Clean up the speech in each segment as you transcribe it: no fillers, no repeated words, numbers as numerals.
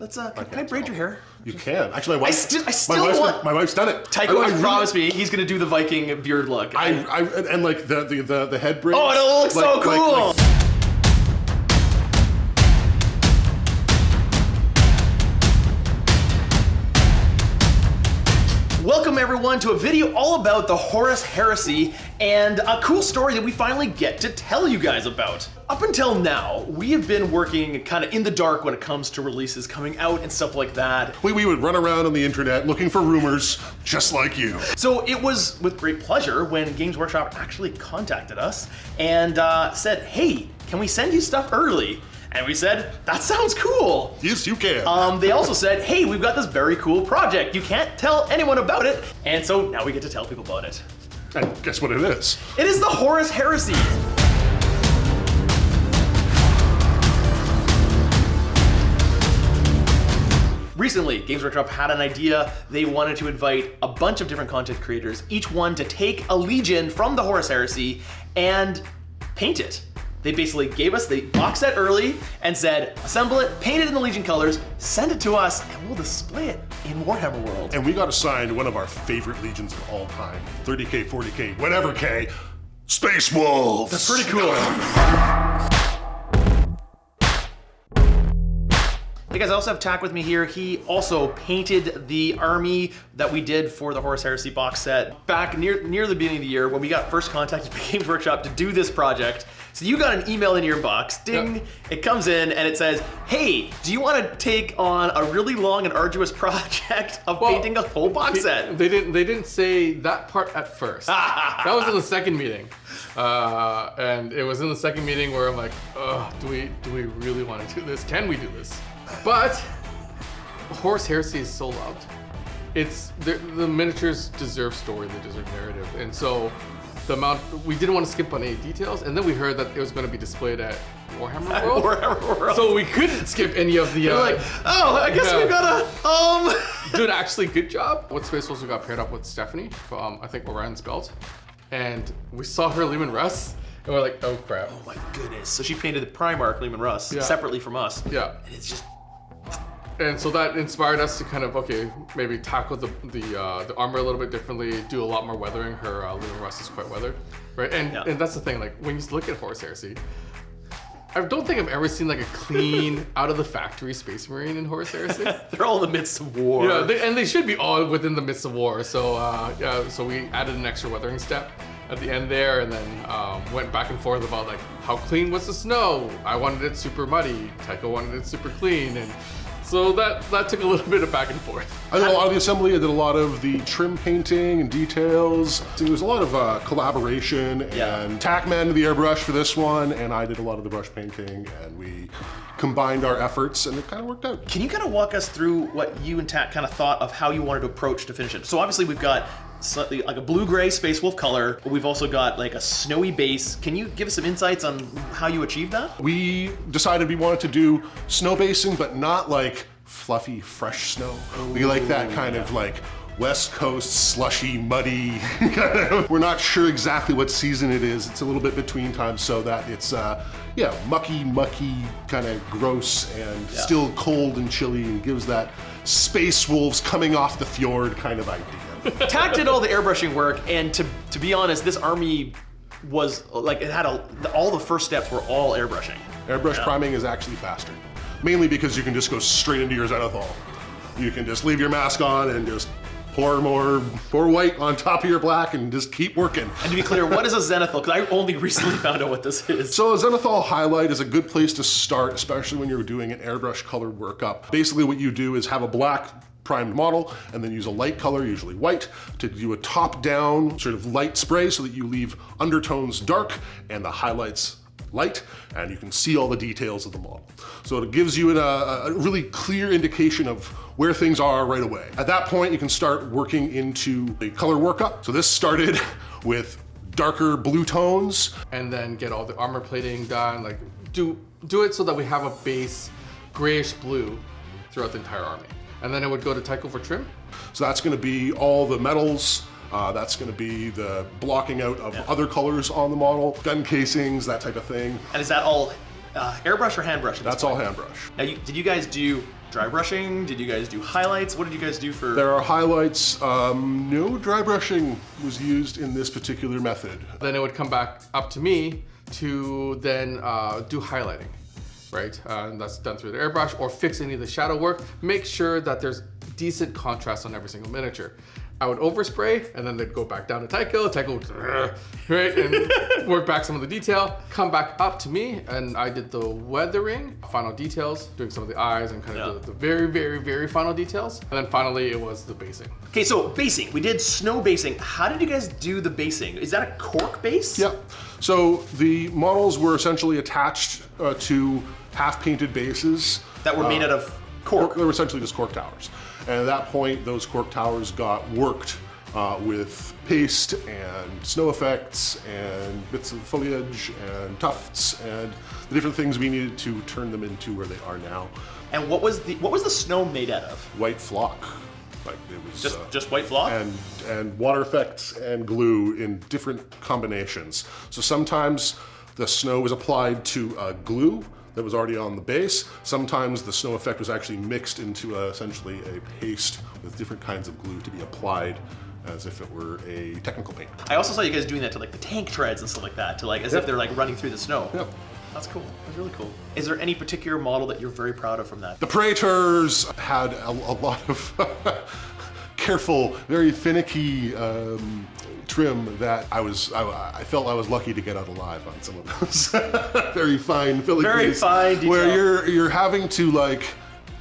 can I braid your hair? You can. Actually, my wife. I still want. My wife's done it. Tycho has promised me he's gonna do the Viking beard look. And like the head braid. Oh, it looks so cool. Welcome everyone to a video all about the Horus Heresy and a cool story that we finally get to tell you guys about. Up until now, we have been working kind of in the dark when it comes to releases coming out and stuff like that. We would run around on the internet looking for rumors, just like you. So it was with great pleasure when Games Workshop actually contacted us and said, hey, can we send you stuff early? And we said, that sounds cool. Yes, you can. They also said, hey, we've got this very cool project. You can't tell anyone about it. And so now we get to tell people about it. And guess what it is? It is the Horus Heresy. Recently, Games Workshop had an idea. They wanted to invite a bunch of different content creators, each one to take a legion from the Horus Heresy and paint it. They basically gave us the box set early and said, assemble it, paint it in the Legion colors, send it to us, and we'll display it in Warhammer World. And we got assigned one of our favorite legions of all time. 30K, 40K, whatever K, Space Wolves. That's pretty cool. Hey guys, I also have Tak with me here. He also painted the army that we did for the Horus Heresy box set back near the beginning of the year when we got first contacted by Games Workshop to do this project. So you got an email in your inbox, ding, It comes in and it says, hey, do you want to take on a really long and arduous project of painting a whole box set? They didn't say that part at first. That was in the second meeting. And it was in the second meeting where I'm like, do we really want to do this? Can we do this? But Horus Heresy is so loved. The miniatures deserve story, they deserve narrative. And so we didn't want to skip on any details, and then we heard that it was going to be displayed at Warhammer World. Warhammer World. So we couldn't skip any of the. We're like, I guess we've got to. Dude, actually, good job. With Space Wolves, we got paired up with Stephanie from I think Orion's Belt, and we saw her Leman Russ, and we're like, oh crap. Oh my goodness. So she painted the Primarch Leman Russ separately from us. Yeah. And it's just. And so that inspired us to kind of, maybe tackle the armor a little bit differently, do a lot more weathering. Her Leman Russ is quite weathered, right? And that's the thing, like when you look at Horus Heresy, I don't think I've ever seen like a clean, out of the factory Space Marine in Horus Heresy. They're all in the midst of war. Yeah, and they should be all within the midst of war. So so we added an extra weathering step at the end there, and then went back and forth about like how clean was the snow. I wanted it super muddy. Tycho wanted it super clean, and so that took a little bit of back and forth. I did a lot of the assembly, I did a lot of the trim painting and details. There was a lot of collaboration, and Tak man did the airbrush for this one, and I did a lot of the brush painting, and we combined our efforts, and it kind of worked out. Can you kind of walk us through what you and Tak kind of thought of how you wanted to approach to finish it? So obviously we've got slightly like a blue-gray Space Wolf color, but we've also got like a snowy base. Can you give us some insights on how you achieved that? We decided we wanted to do snow basing, but not like fluffy, fresh snow. We like that kind of like West Coast, slushy, muddy. We're not sure exactly what season it is. It's a little bit between times, so that it's mucky, kind of gross and still cold and chilly, and gives that Space Wolves coming off the fjord kind of idea. Tak did all the airbrushing work, and to be honest, this army was like, it had all the first steps were all airbrushing. Airbrush priming is actually faster, mainly because you can just go straight into your Zenithal. You can just leave your mask on and just pour white on top of your black and just keep working. And to be clear, what is a Zenithal? Because I only recently found out what this is. So a Zenithal highlight is a good place to start, especially when you're doing an airbrush color workup. Basically what you do is have a black primed model and then use a light color, usually white, to do a top-down sort of light spray so that you leave undertones dark and the highlights light, and you can see all the details of the model. So it gives you a really clear indication of where things are right away. At that point, you can start working into the color workup. So this started with darker blue tones. And then get all the armor plating done, like do it so that we have a base grayish blue throughout the entire army. And then it would go to Tycho for trim. So that's gonna be all the metals, that's gonna be the blocking out of other colors on the model, gun casings, that type of thing. And is that all airbrush or hand brush? That's all hand brush. Now, did you guys do dry brushing? Did you guys do highlights? What did you guys do for? There are highlights. No dry brushing was used in this particular method. Then it would come back up to me to then do highlighting, right? And that's done through the airbrush or fix any of the shadow work. Make sure that there's decent contrast on every single miniature. I would overspray and then they'd go back down to Tycho. Tycho would, right, and work back some of the detail, come back up to me, and I did the weathering, final details, doing some of the eyes and kind of the very, very, very final details. And then finally it was the basing. Okay, so basing. We did snow basing. How did you guys do the basing? Is that a cork base? Yep. So the models were essentially attached to half-painted bases. That were made out of cork. They were essentially just cork towers. And at that point, those cork towers got worked with paste and snow effects and bits of foliage and tufts and the different things we needed to turn them into where they are now. And what was the snow made out of? White flock. Like it was Just white flock? and water effects and glue in different combinations. So sometimes the snow was applied to glue that was already on the base. Sometimes the snow effect was actually mixed into essentially a paste with different kinds of glue to be applied as if it were a technical paint. I also saw you guys doing that to like the tank treads and stuff like that, to like as if they're like running through the snow. Yep. That's cool. That's really cool. Is there any particular model that you're very proud of from that? The Praetors had a lot of careful, very finicky trim that I felt I was lucky to get out alive on some of those. Very fine filigrees. Very fine detail. Where you're having to like,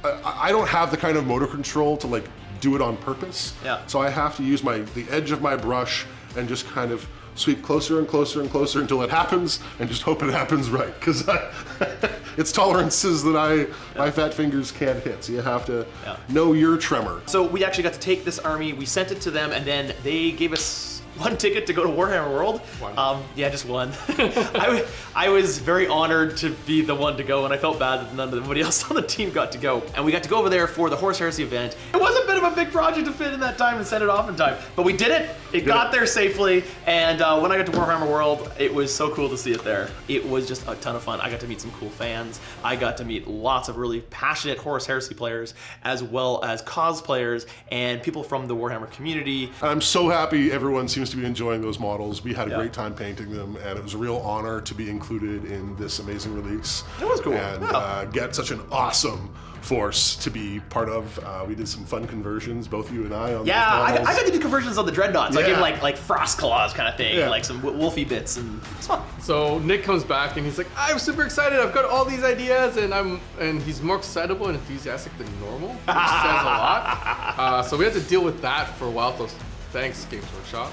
I don't have the kind of motor control to like do it on purpose. Yeah. So I have to use the edge of my brush and just kind of sweep closer and closer and closer until it happens and just hope it happens right. Because it's tolerances that my fat fingers can't hit. So you have to know your tremor. So we actually got to take this army, we sent it to them, and then they gave us one ticket to go to Warhammer World. One. Yeah, just one. I was very honored to be the one to go, and I felt bad that nobody else on the team got to go. And we got to go over there for the Horus Heresy event. It was a bit of a big project to fit in that time and send it off in time, but we did it. It got there safely, and when I got to Warhammer World, it was so cool to see it there. It was just a ton of fun. I got to meet some cool fans. I got to meet lots of really passionate Horus Heresy players, as well as cosplayers and people from the Warhammer community. I'm so happy everyone seems to be enjoying those models. We had a great time painting them, and it was a real honor to be included in this amazing release. It was cool. And get such an awesome force to be part of. We did some fun conversions, both you and I, on those models. I got to do conversions on the Dreadnoughts. I gave like frost claws kind of thing, like some wolfy bits, and it's fun. So Nick comes back and he's like, I'm super excited. I've got all these ideas, and he's more excitable and enthusiastic than normal, which says a lot. So we had to deal with that for a while. So thanks, Games Workshop.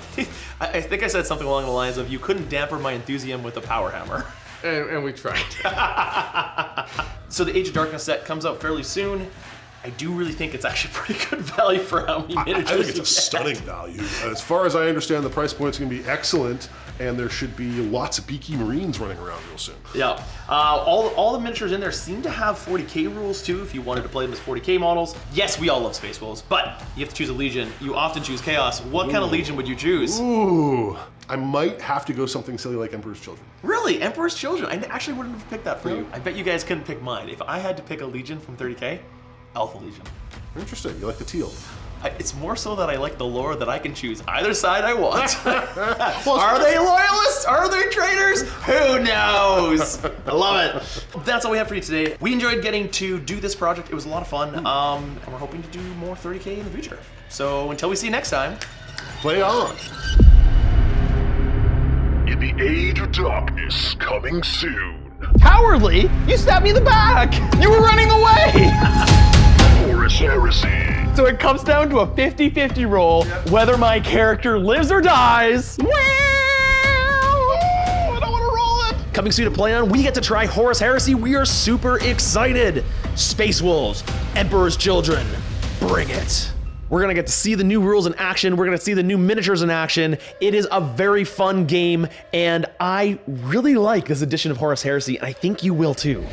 I think I said something along the lines of, you couldn't damper my enthusiasm with a power hammer. And we tried. So the Age of Darkness set comes out fairly soon. I do really think it's actually pretty good value for how many miniatures I think it's you a get. stunning value. As far as I understand, the price point's going to be excellent, and there should be lots of beaky Marines running around real soon. Yeah. All the miniatures in there seem to have 40k rules too, if you wanted to play them as 40k models. Yes, we all love Space Wolves, but you have to choose a Legion. You often choose Chaos. What kind of Legion would you choose? Ooh, I might have to go something silly like Emperor's Children. Really? Emperor's Children? I actually wouldn't have picked that for you. I bet you guys couldn't pick mine. If I had to pick a Legion from 30k, Alpha Legion. Interesting. You like the teal. It's more so that I like the lore that I can choose either side I want. Are they loyalists? Are they traitors? Who knows? I love it. That's all we have for you today. We enjoyed getting to do this project. It was a lot of fun. And we're hoping to do more 30k in the future. So until we see you next time, Play on. In the Age of Darkness, coming soon. cowardly, you stabbed me in the back. You were running away. Horus Heresy. So it comes down to a 50-50 roll, whether my character lives or dies. I don't want to roll it. Coming soon to Play On, we get to try Horus Heresy. We are super excited. Space Wolves, Emperor's Children, bring it. We're gonna get to see the new rules in action. We're gonna see the new miniatures in action. It is a very fun game, and I really like this edition of Horus Heresy, and I think you will too.